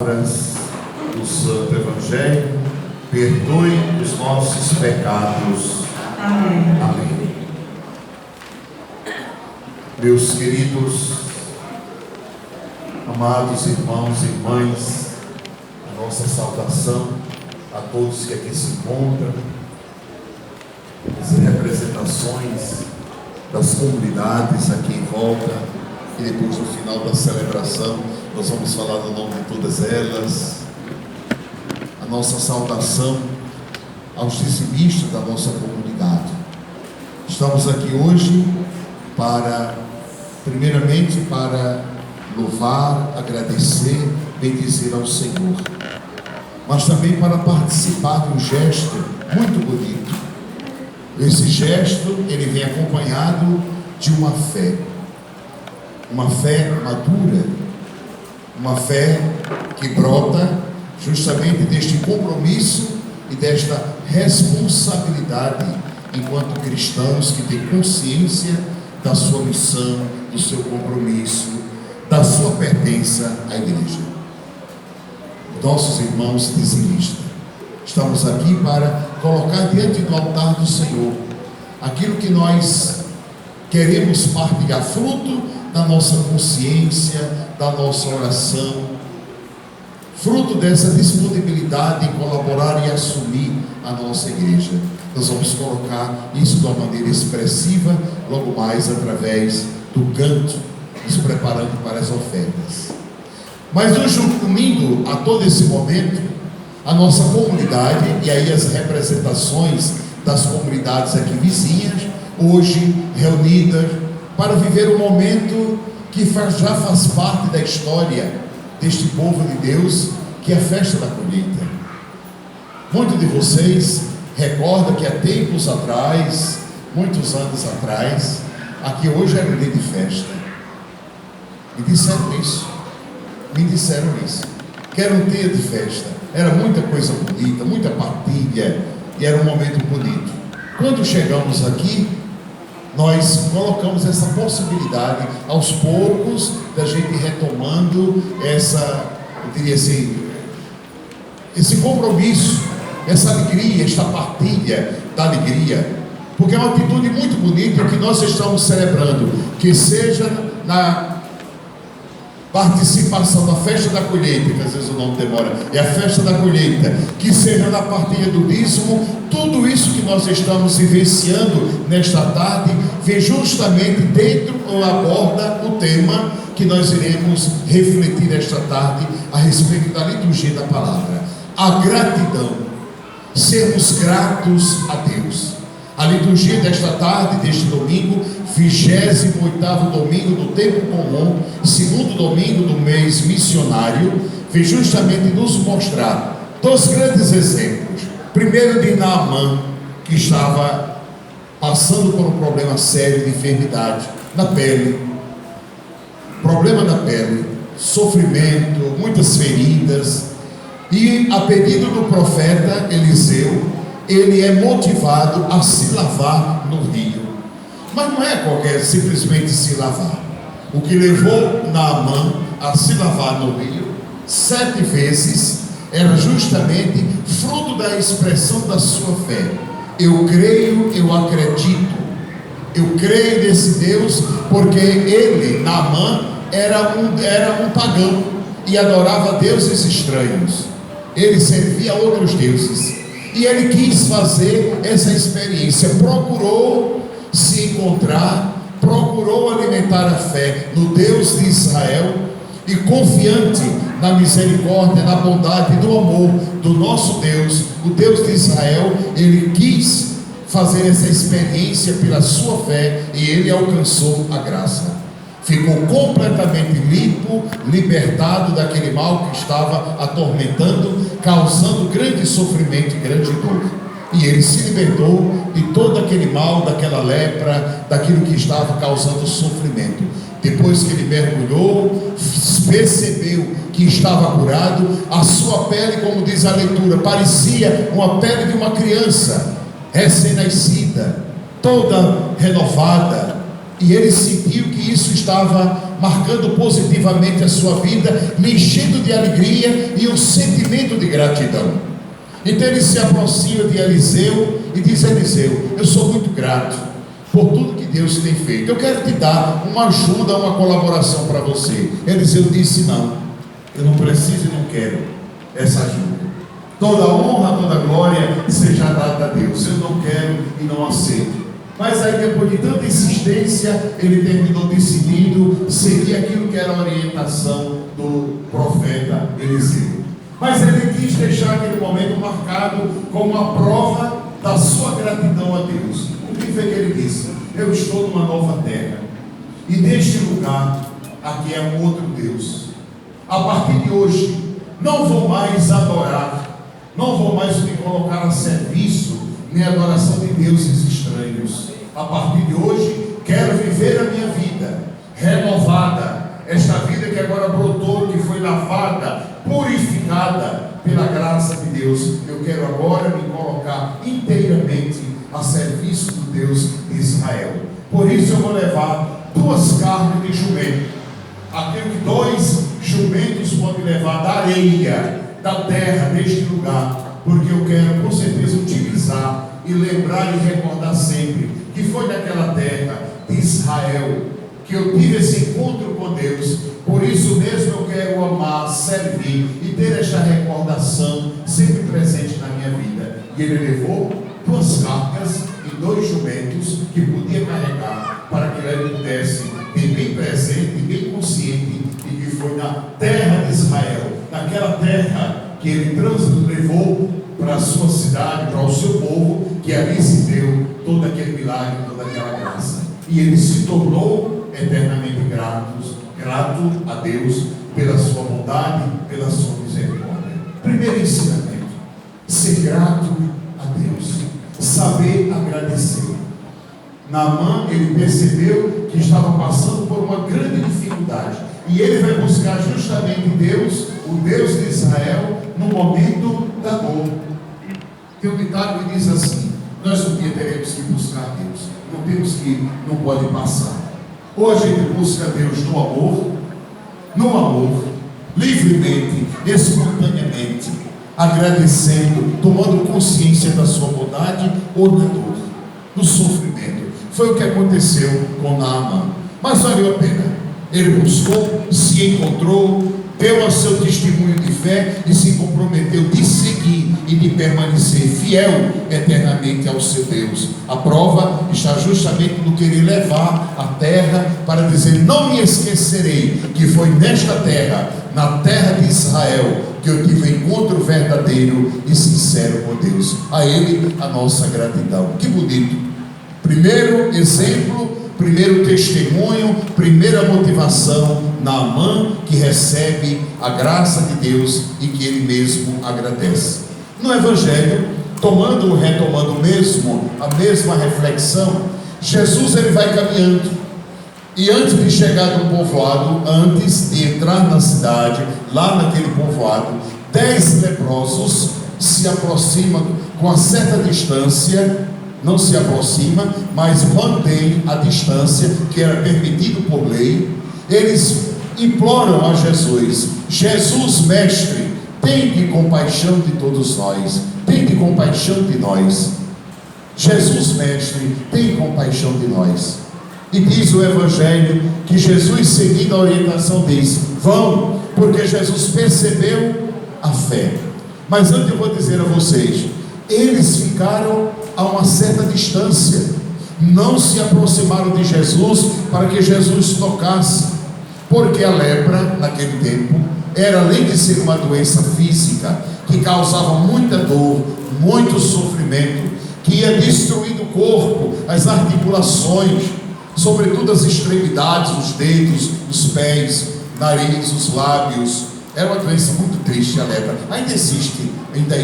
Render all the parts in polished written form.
Do Santo Evangelho, perdoe os nossos pecados. Amém. Amém. Meus queridos, amados irmãos e irmãs, a nossa saudação a todos que aqui se encontram, as representações das comunidades aqui em volta, e depois no final da celebração nós vamos falar do nome de todas elas. A nossa saudação aos dizimistas da nossa comunidade. Estamos aqui hoje primeiramente para louvar, agradecer, bendizer ao Senhor, mas também para participar de um gesto muito bonito. Esse gesto, ele vem acompanhado de uma fé madura, uma fé que brota justamente deste compromisso e desta responsabilidade enquanto cristãos que têm consciência da sua missão, do seu compromisso, da sua pertença à igreja. Nossos irmãos dizimistas, estamos aqui para colocar diante do altar do Senhor aquilo que nós queremos partilhar, fruto da nossa consciência, da nossa oração, fruto dessa disponibilidade em colaborar e assumir a nossa igreja. Nós vamos colocar isso de uma maneira expressiva, logo mais através do canto, nos preparando para as ofertas. Mas hoje, unindo a todo esse momento, a nossa comunidade, e aí as representações das comunidades aqui vizinhas, hoje reunidas, para viver um momento que já faz parte da história deste povo de Deus, que é a festa da colheita. Muitos de vocês recordam que há tempos atrás, muitos anos atrás, aqui hoje era um dia de festa. Me disseram isso, que era um dia de festa, era muita coisa bonita, muita partilha, e era um momento bonito. Quando chegamos aqui, nós colocamos essa possibilidade, aos poucos, da gente retomando eu diria assim, esse compromisso, essa alegria, esta partilha da alegria, porque é uma atitude muito bonita que nós estamos celebrando, que seja na participação da festa da colheita, que às vezes o nome demora, é a festa da colheita, que seja na partilha do dízimo, tudo isso que nós estamos vivenciando nesta tarde, vem justamente dentro ou aborda o tema que nós iremos refletir esta tarde a respeito da liturgia da palavra, a gratidão, sermos gratos a Deus. A liturgia desta tarde, deste domingo, 28º domingo do tempo comum, segundo domingo do mês missionário, vem justamente nos mostrar dois grandes exemplos. Primeiro de Naamã, que estava passando por um problema sério de enfermidade na pele, problema na pele, sofrimento, muitas feridas, e a pedido do profeta Eliseu, ele é motivado a se lavar no rio. Mas não é simplesmente se lavar. O que levou Naamã a se lavar no rio 7 vezes era justamente fruto da expressão da sua fé. Eu creio, eu acredito, eu creio nesse Deus, porque ele, Naamã, era um pagão e adorava deuses estranhos. Ele servia a outros deuses. E ele quis fazer essa experiência, procurou se encontrar, procurou alimentar a fé no Deus de Israel, e confiante na misericórdia, na bondade e no amor do nosso Deus, o Deus de Israel, ele quis fazer essa experiência pela sua fé, e ele alcançou a graça. Ficou completamente limpo, libertado daquele mal que estava atormentando, causando grande sofrimento e grande dor. E ele se libertou de todo aquele mal, daquela lepra, daquilo que estava causando sofrimento. Depois que ele mergulhou, percebeu que estava curado, a sua pele, como diz a leitura, parecia uma pele de uma criança recém-nascida, toda renovada. E ele sentiu que isso estava marcando positivamente a sua vida, lhe enchendo de alegria e um sentimento de gratidão. Então ele se aproxima de Eliseu e diz: Eliseu, eu sou muito grato por tudo que Deus tem feito, eu quero te dar uma ajuda, uma colaboração para você. Eliseu disse: não, eu não preciso e não quero essa ajuda. Toda honra, toda glória seja dada a Deus, eu não quero e não aceito. Mas aí, depois de tanta insistência, ele terminou decidindo seguir aquilo que era a orientação do profeta Eliseu. Mas ele quis deixar aquele momento marcado como uma prova da sua gratidão a Deus. O que foi que ele disse? Eu estou numa nova terra, e neste lugar aqui é um outro Deus. A partir de hoje não vou mais adorar, não vou mais me colocar a serviço nem adoração de deuses estranhos. A partir de hoje quero viver a minha vida renovada, esta vida que agora brotou, que foi lavada, purificada pela graça de Deus. Eu quero agora me colocar inteiramente a serviço do Deus de Israel. Por isso eu vou levar 2 carnes de jumento, aquilo que 2 jumentos podem levar da areia, da terra, deste lugar, porque eu quero com certeza utilizar e lembrar e recordar sempre que foi naquela terra de Israel que eu tive esse encontro com Deus. Por isso mesmo eu quero amar, servir e ter esta recordação sempre presente na minha vida. E ele levou 2 cargas e 2 jumentos que podia carregar, para que ele pudesse ter bem presente e bem consciente de que foi na terra de Israel, naquela terra que ele levou para a sua cidade, para o seu povo, que ali se deu todo aquele milagre, toda aquela graça. E ele se tornou eternamente grato a Deus pela sua bondade, pela sua misericórdia. Primeiro ensinamento: ser grato a Deus, saber agradecer. Naamã, ele percebeu que estava passando por uma grande dificuldade, e ele vai buscar justamente Deus, o Deus de Israel, no momento da dor. Tem um ditado que diz assim: nós um dia teremos que buscar Deus, não pode passar. Ou a gente busca Deus no amor, livremente, espontaneamente, agradecendo, tomando consciência da sua bondade, ou na dor, no sofrimento. Foi o que aconteceu com Naamã, mas valeu a pena. Ele buscou, se encontrou, deu ao seu testemunho de fé e se comprometeu de seguir e de permanecer fiel eternamente ao seu Deus. A prova está justamente no querer levar a terra, para dizer: não me esquecerei que foi nesta terra, na terra de Israel, que eu tive um encontro verdadeiro e sincero com Deus. A Ele a nossa gratidão. Que bonito! Primeiro exemplo, primeiro testemunho, primeira motivação: Naamã, que recebe a graça de Deus e que ele mesmo agradece. No Evangelho, retomando mesmo a mesma reflexão, Jesus ele vai caminhando, e antes de chegar no povoado, antes de entrar na cidade, lá naquele povoado, 10 leprosos se aproximam com uma certa distância. Não se aproxima, mas mantém a distância que era permitido por lei. Eles imploram a Jesus: Jesus, mestre, tende compaixão de todos nós, tende compaixão de nós. Jesus, mestre, tem compaixão de nós. E diz o Evangelho que Jesus, seguindo a orientação, diz: vão, porque Jesus percebeu a fé. Mas antes eu vou dizer a vocês, eles ficaram a uma certa distância, não se aproximaram de Jesus para que Jesus tocasse, porque a lepra naquele tempo era, além de ser uma doença física que causava muita dor, muito sofrimento, que ia destruindo o corpo, as articulações, sobretudo as extremidades, os dedos, os pés, nariz, os lábios. Era uma doença muito triste a lepra. Ainda existe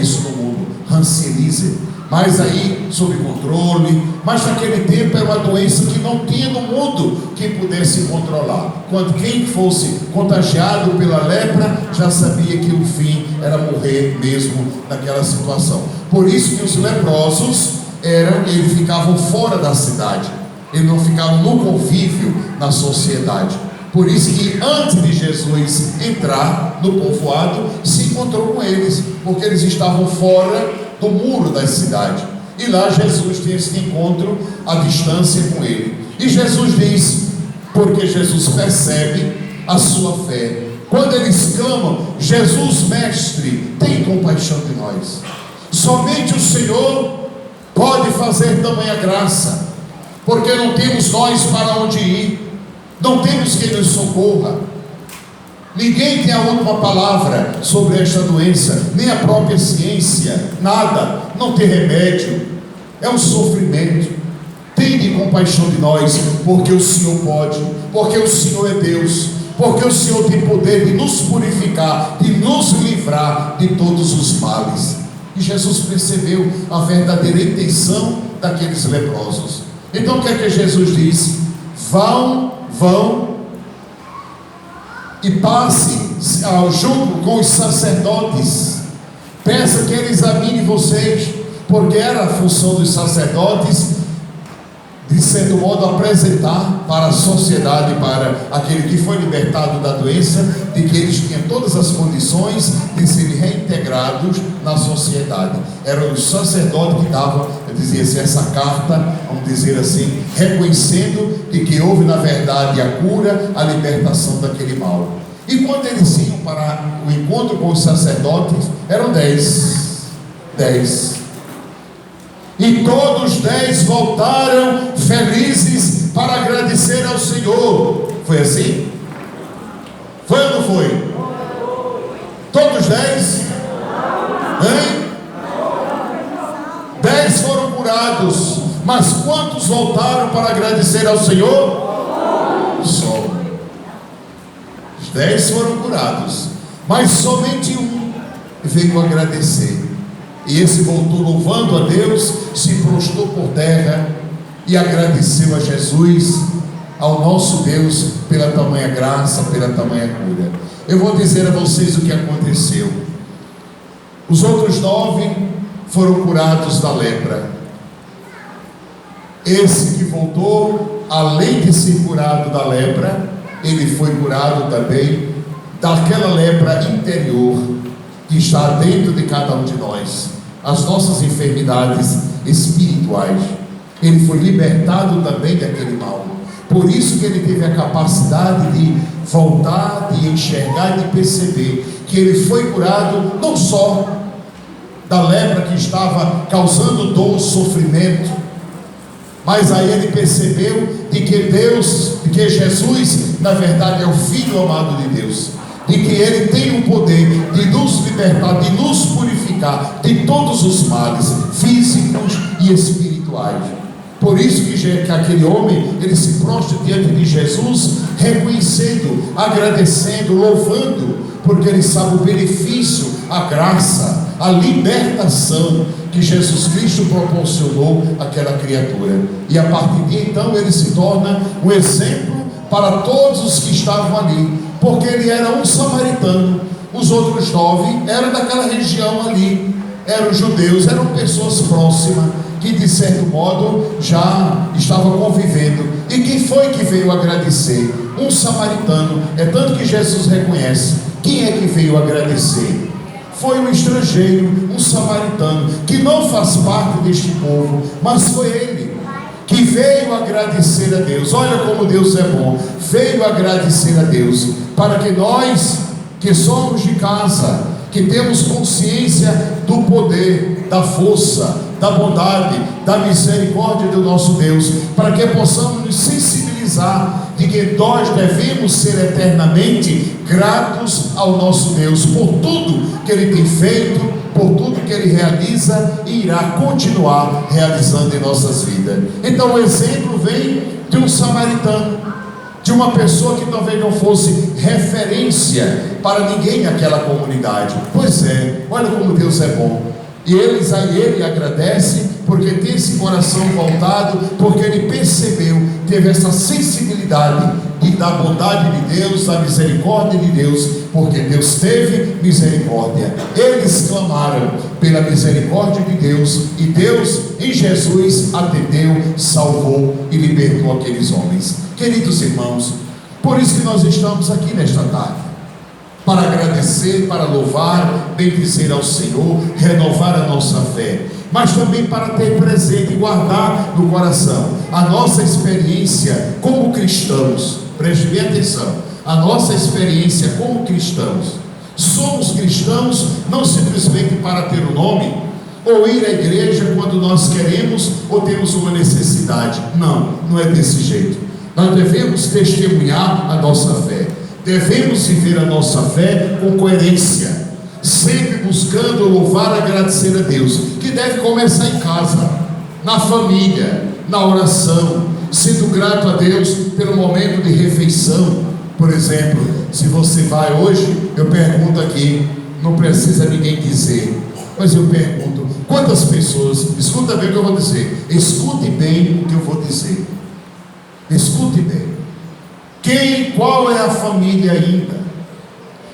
isso no mundo, hanseníase, mas aí sob controle. Mas naquele tempo era uma doença que não tinha no mundo quem pudesse controlar. Quando quem fosse contagiado pela lepra já sabia que o fim era morrer mesmo naquela situação. Por isso que os leprosos eles ficavam fora da cidade, eles não ficavam no convívio na sociedade. Por isso que antes de Jesus entrar no povoado, se encontrou com eles, porque eles estavam fora do muro da cidade. E lá Jesus tem esse encontro à distância com ele. E Jesus diz, porque Jesus percebe a sua fé. Quando eles clamam, Jesus, mestre, tem compaixão de nós. Somente o Senhor pode fazer tamanha graça, porque não temos nós para onde ir, não temos quem nos socorra. Ninguém tem a última palavra sobre esta doença, nem a própria ciência, nada, não tem remédio, é um sofrimento. Tenha compaixão de nós, porque o Senhor pode, porque o Senhor é Deus, porque o Senhor tem poder de nos purificar, de nos livrar de todos os males. E Jesus percebeu a verdadeira intenção daqueles leprosos. Então o que é que Jesus diz? Vão e passe junto com os sacerdotes, peça que ele examine vocês, porque era a função dos sacerdotes, de certo modo, apresentar para a sociedade, para aquele que foi libertado da doença, de que eles tinham todas as condições de serem reintegrados na sociedade. Eram os sacerdotes que davam, dizia assim, essa carta, vamos dizer assim, reconhecendo de que houve na verdade a cura, a libertação daquele mal. E quando eles iam para o encontro com os sacerdotes, eram 10. E todos 10 voltaram felizes para agradecer ao Senhor. Foi assim? Foi ou não foi? Todos 10? Hein? 10 foram curados. Mas quantos voltaram para agradecer ao Senhor? Só. Os 10 foram curados, mas somente um veio agradecer. E esse voltou louvando a Deus, se prostrou por terra e agradeceu a Jesus, ao nosso Deus, pela tamanha graça, pela tamanha cura. Eu vou dizer a vocês o que aconteceu. Os outros 9 foram curados da lepra. Esse que voltou, além de ser curado da lepra, ele foi curado também daquela lepra interior que está dentro de cada um de nós, as nossas enfermidades espirituais. Ele foi libertado também daquele mal. Por isso que ele teve a capacidade de voltar, de enxergar e de perceber que ele foi curado não só da lepra que estava causando dor, sofrimento, mas aí ele percebeu de que Deus, de que Jesus na verdade é o Filho amado de Deus, de que ele tem o poder de nos libertar, de nos purificar de todos os males físicos e espirituais. Por isso que aquele homem, ele se prostra diante de Jesus, reconhecendo, agradecendo, louvando, porque ele sabe o benefício, a graça, a libertação que Jesus Cristo proporcionou àquela criatura. E a partir de então ele se torna um exemplo para todos os que estavam ali, porque ele era um samaritano. Os outros 9 eram daquela região ali, eram judeus, eram pessoas próximas, que de certo modo já estavam convivendo. E quem foi que veio agradecer? Um samaritano. É tanto que Jesus reconhece. Quem é que veio agradecer? Foi um estrangeiro, um samaritano, que não faz parte deste povo, mas foi ele que veio agradecer a Deus. Olha como Deus é bom. Veio agradecer a Deus, para que nós que somos de casa, que temos consciência do poder, da força, da bondade, da misericórdia do nosso Deus, para que possamos nos sensibilizar de que nós devemos ser eternamente gratos ao nosso Deus por tudo que Ele tem feito, por tudo que Ele realiza e irá continuar realizando em nossas vidas. Então o exemplo vem de um samaritano, de uma pessoa que talvez não fosse referência para ninguém naquela comunidade. Pois é, olha como Deus é bom. E ele agradece, porque tem esse coração voltado, porque ele percebeu, teve essa sensibilidade da bondade de Deus, da misericórdia de Deus, porque Deus teve misericórdia. Eles clamaram pela misericórdia de Deus, e Deus em Jesus atendeu, salvou e libertou aqueles homens. Queridos irmãos, Por isso que nós estamos aqui nesta tarde, para agradecer, para louvar, bendizer ao Senhor, renovar a nossa fé, mas também para ter presente e guardar no coração a nossa experiência como cristãos. Preste bem atenção, a nossa experiência como cristãos. Somos cristãos não simplesmente para ter o nome, ou ir à igreja quando nós queremos ou temos uma necessidade. Não, não é desse jeito. Nós devemos testemunhar a nossa fé, devemos viver a nossa fé com coerência, sempre buscando louvar e agradecer a Deus, que deve começar em casa, na família, na oração, sendo grato a Deus pelo momento de refeição. Por exemplo, se você vai hoje, eu pergunto aqui, não precisa ninguém dizer, mas eu pergunto, quantas pessoas, escuta bem o que eu vou dizer, escute bem o que eu vou dizer, escute bem, qual é a família ainda,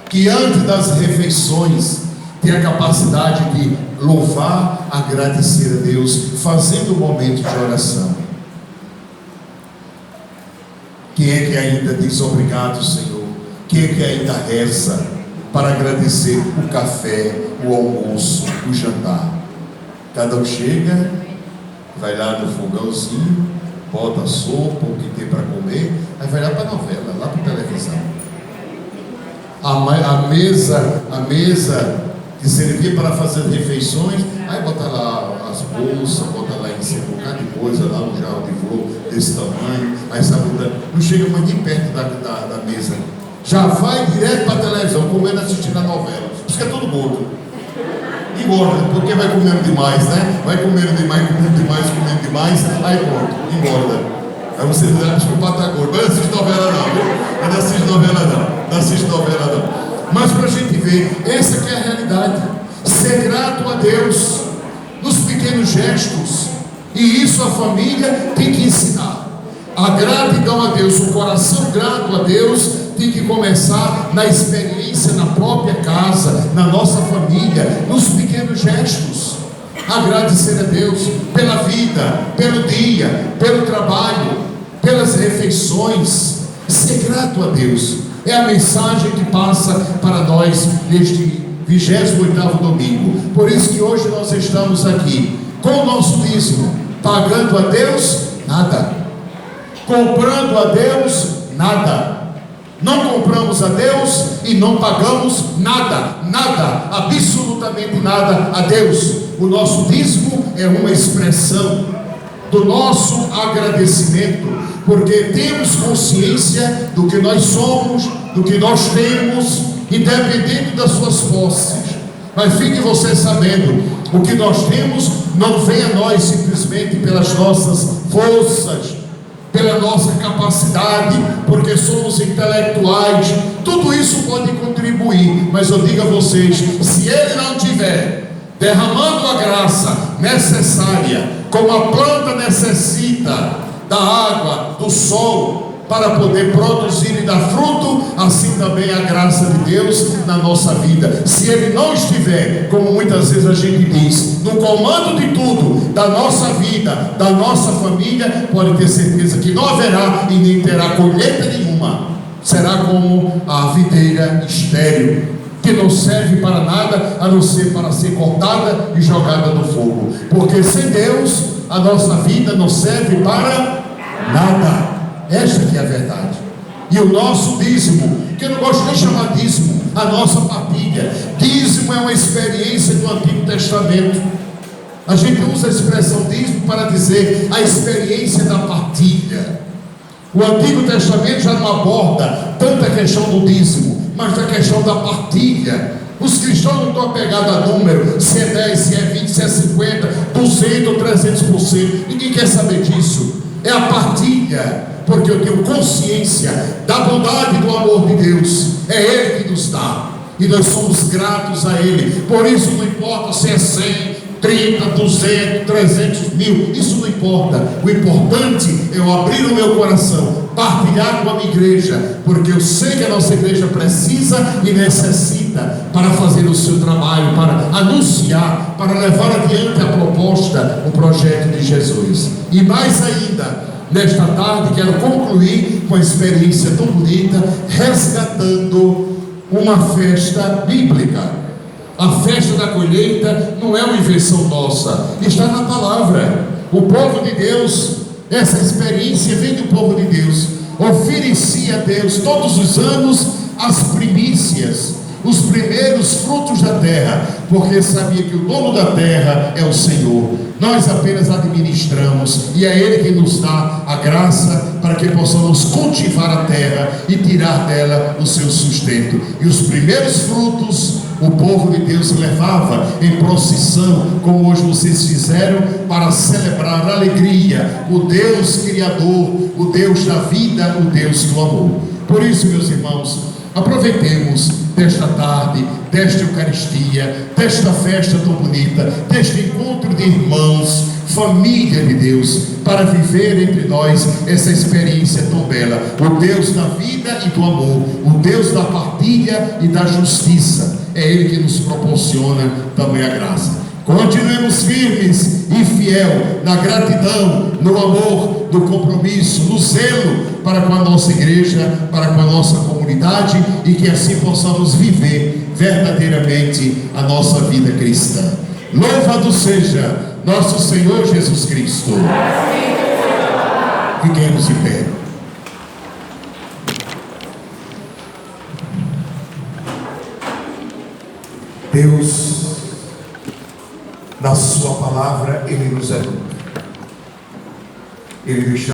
que antes das refeições, tem a capacidade de louvar, agradecer a Deus, fazendo um momento de oração? Quem é que ainda diz obrigado, Senhor? Quem é que ainda reza para agradecer o café, o almoço, o jantar? Cada um chega, vai lá no fogãozinho, bota a sopa, o que tem para comer, aí vai lá para a novela, lá para a televisão. A mesa que servia para fazer as refeições, aí bota lá as bolsas, bota lá em cima um bocado de coisa, lá um jarro de flor desse tamanho, aí sabe, não chega mais nem perto da mesa, já vai direto para a televisão, comendo, assistindo a novela. Por isso que é todo mundo engorda, porque vai comendo demais, né? Vai comendo demais, aí pronto, engorda. Aí você diz, desculpa, tá gordo, mas não assiste novela não, viu? Não assiste novela não. Mas para a gente ver, essa que é a realidade, ser grato a Deus nos pequenos gestos, e isso a família tem que ensinar. A gratidão a Deus, o coração grato a Deus tem que começar na experiência, na própria casa, na nossa família, nos pequenos gestos. Agradecer a Deus pela vida, pelo dia, pelo trabalho, pelas refeições. Ser grato a Deus é a mensagem que passa para nós neste 28º domingo. Por isso que hoje nós estamos aqui com o nosso dízimo, pagando a Deus nada, comprando a Deus nada. Não compramos a Deus e não pagamos nada, absolutamente nada a Deus. O nosso dízimo é uma expressão do nosso agradecimento, porque temos consciência do que nós somos, do que nós temos, independente das suas posses. Mas fique você sabendo, o que nós temos não vem a nós simplesmente pelas nossas forças, pela nossa capacidade, porque somos intelectuais. Tudo isso pode contribuir, mas eu digo a vocês, se Ele não tiver derramando a graça necessária, como a planta necessita da água, do sol, para poder produzir e dar fruto, assim também a graça de Deus na nossa vida. Se Ele não estiver, como muitas vezes a gente diz, no comando de tudo, da nossa vida, da nossa família, pode ter certeza que não haverá e nem terá colheita nenhuma. Será como a videira estéril, que não serve para nada, a não ser para ser cortada e jogada no fogo. Porque sem Deus, a nossa vida não serve para nada. Esta que é a verdade. E o nosso dízimo, que eu não gosto nem de chamar dízimo, a nossa partilha. Dízimo é uma experiência do Antigo Testamento. A gente usa a expressão dízimo para dizer a experiência da partilha. O Antigo Testamento já não aborda tanto a questão do dízimo, mas a questão da partilha. Os cristãos não estão apegados a número, se é 10, se é 20, se é 50, 200 ou 300%. Ninguém quer saber disso. É a partilha, porque eu tenho consciência da bondade e do amor de Deus. É Ele que nos dá, e nós somos gratos a Ele. Por isso não importa se é 100, 30, 200, 300 mil, isso não importa. O importante é eu abrir o meu coração, partilhar com a minha igreja, porque eu sei que a nossa igreja precisa e necessita para fazer o seu trabalho, para anunciar, para levar adiante a proposta, o projeto de Jesus. E mais ainda, Nesta tarde quero concluir com a experiência tão bonita, resgatando uma festa bíblica. A festa da colheita não é uma invenção nossa, está na palavra. O povo de Deus, essa experiência vem do povo de Deus, oferecia a Deus todos os anos as primícias, os primeiros frutos da terra, porque sabia que o dono da terra é o Senhor. Nós apenas administramos, e é Ele que nos dá a graça para que possamos cultivar a terra e tirar dela o seu sustento. E os primeiros frutos o povo de Deus levava em procissão, como hoje vocês fizeram, para celebrar a alegria, o Deus Criador, o Deus da vida, o Deus do amor. Por isso, meus irmãos, aproveitemos desta tarde, desta Eucaristia, desta festa tão bonita, deste encontro de irmãos, família de Deus, para viver entre nós essa experiência tão bela. O Deus da vida e do amor, o Deus da partilha e da justiça, é Ele que nos proporciona também a graça. Continuemos firmes e fiel na gratidão, no amor, no compromisso, no zelo para com a nossa igreja, para com a nossa comunidade, e que assim possamos viver verdadeiramente a nossa vida cristã. Louvado seja nosso Senhor Jesus Cristo. Fiquemos de pé. Deus, na sua palavra, Ele nos educa. Ele nos chama